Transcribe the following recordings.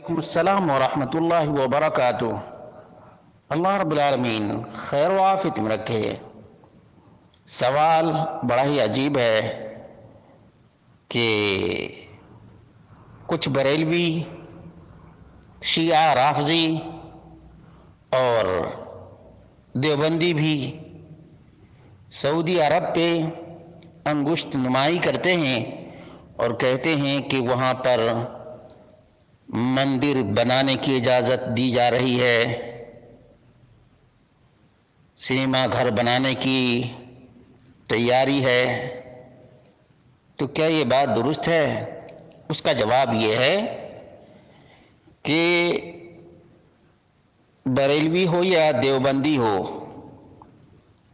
وعلیکم السلام ورحمۃ اللہ وبرکاتہ۔ اللہ رب العالمین خیر و عافیت میں رکھے۔ سوال بڑا ہی عجیب ہے کہ کچھ بریلوی، شیعہ رافضی اور دیوبندی بھی سعودی عرب پہ انگشت نمائی کرتے ہیں اور کہتے ہیں کہ وہاں پر مندر بنانے کی اجازت دی جا رہی ہے، سنیما گھر بنانے کی تیاری ہے۔ تو کیا یہ بات درست ہے؟ اس کا جواب یہ ہے کہ بریلوی ہو یا دیوبندی ہو،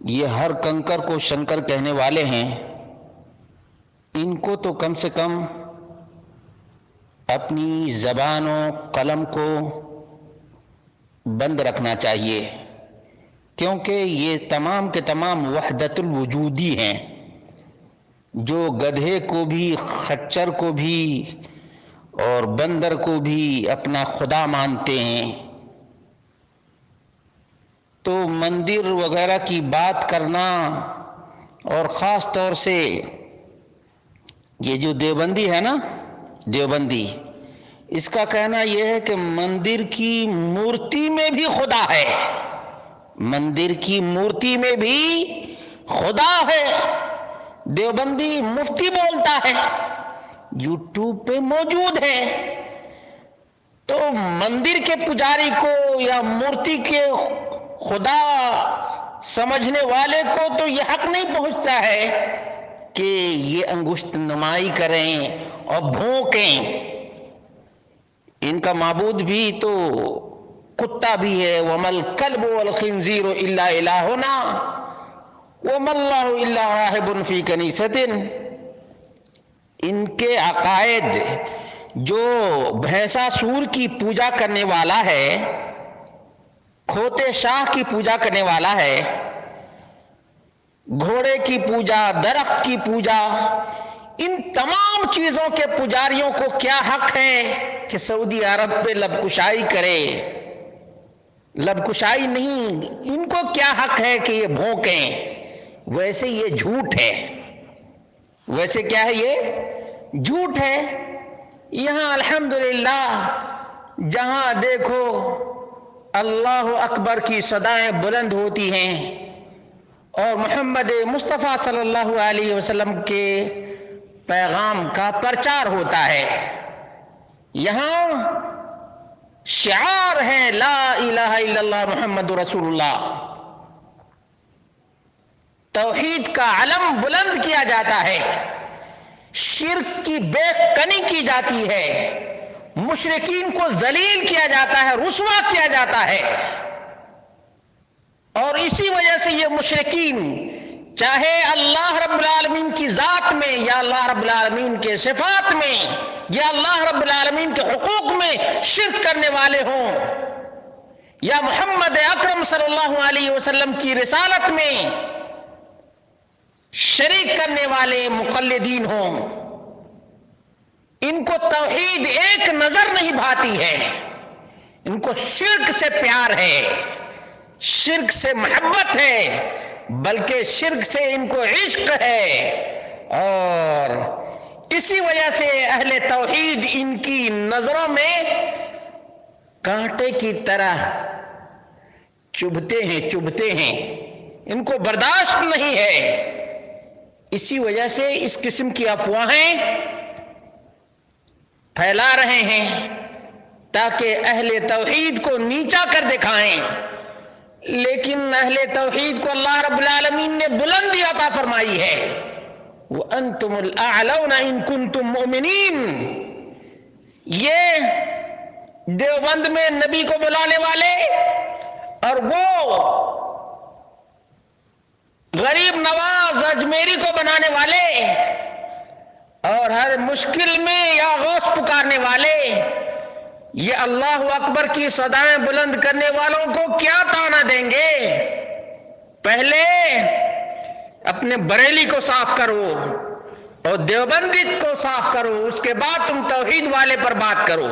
یہ ہر کنکر کو شنکر کہنے والے ہیں۔ ان کو تو کم سے کم اپنی زبان و قلم کو بند رکھنا چاہیے، کیونکہ یہ تمام کے تمام وحدت الوجودی ہیں، جو گدھے کو بھی، خچر کو بھی اور بندر کو بھی اپنا خدا مانتے ہیں۔ تو مندر وغیرہ کی بات کرنا، اور خاص طور سے یہ جو دیوبندی ہے نا، دیوبندی، اس کا کہنا یہ ہے کہ مندر کی مورتی میں بھی خدا ہے، مندر کی مورتی میں بھی خدا ہے۔ دیوبندی مفتی بولتا ہے، یوٹیوب پہ موجود ہے۔ تو مندر کے پجاری کو یا مورتی کے خدا سمجھنے والے کو تو یہ حق نہیں پہنچتا ہے کہ یہ انگشت نمائی کریں اور بھونکیں۔ ان کا معبود بھی تو کتا بھی ہے، وَمَا الْكَلْبُ وَالْخِنْزِيرُ إِلَّا إِلَٰهُنَا وَمَا اللَّهُ إِلَّا رَاهِبٌ فِي كَنِيسَةٍ۔ ان کے عقائد، جو بھینساسور کی پوجا کرنے والا ہے، کھوتے شاہ کی پوجا کرنے والا ہے، گھوڑے کی پوجا، درخت کی پوجا، ان تمام چیزوں کے پجاریوں کو کیا حق ہے کہ سعودی عرب پہ لب کشائی کرے؟ لب کشائی نہیں، ان کو کیا حق ہے کہ یہ بھونکیں؟ ویسے یہ جھوٹ ہے، ویسے کیا ہے؟ یہ جھوٹ ہے۔ یہاں الحمدللہ جہاں دیکھو اللہ اکبر کی صدائیں بلند ہوتی ہیں اور محمد مصطفیٰ صلی اللہ علیہ وسلم کے پیغام کا پرچار ہوتا ہے۔ یہاں شعار ہے لا الہ الا اللہ محمد رسول اللہ، توحید کا علم بلند کیا جاتا ہے، شرک کی بے کنی کی جاتی ہے، مشرکین کو ذلیل کیا جاتا ہے، رسوا کیا جاتا ہے۔ اور اسی وجہ سے یہ مشرکین چاہے اللہ رب العالمین کی ذات میں یا اللہ رب العالمین کے صفات میں یا اللہ رب العالمین کے حقوق میں شرک کرنے والے ہوں، یا محمد اکرم صلی اللہ علیہ وسلم کی رسالت میں شریک کرنے والے مقلدین ہوں، ان کو توحید ایک نظر نہیں بھاتی ہے، ان کو شرک سے پیار ہے، شرک سے محبت ہے، بلکہ شرک سے ان کو عشق ہے۔ اور اسی وجہ سے اہل توحید ان کی نظروں میں کانٹے کی طرح چبھتے ہیں، ان کو برداشت نہیں ہے۔ اسی وجہ سے اس قسم کی افواہیں پھیلا رہے ہیں تاکہ اہل توحید کو نیچا کر دکھائیں، لیکن اہل توحید کو اللہ رب العالمین نے بلندی عطا فرمائی ہے۔ وَأَنْتُمُ الْأَعْلَوْنَ إِن كُنتُم مُؤْمِنِينَ۔ یہ دیوبند میں نبی کو بلانے والے اور وہ غریب نواز اجمیری کو بنانے والے اور ہر مشکل میں یا غوث پکارنے والے، یہ اللہ اکبر کی صدائیں بلند کرنے والوں کو کیا طعنہ دیں گے؟ پہلے اپنے بریلی کو صاف کرو اور دیوبندی کو صاف کرو، اس کے بعد تم توحید والے پر بات کرو۔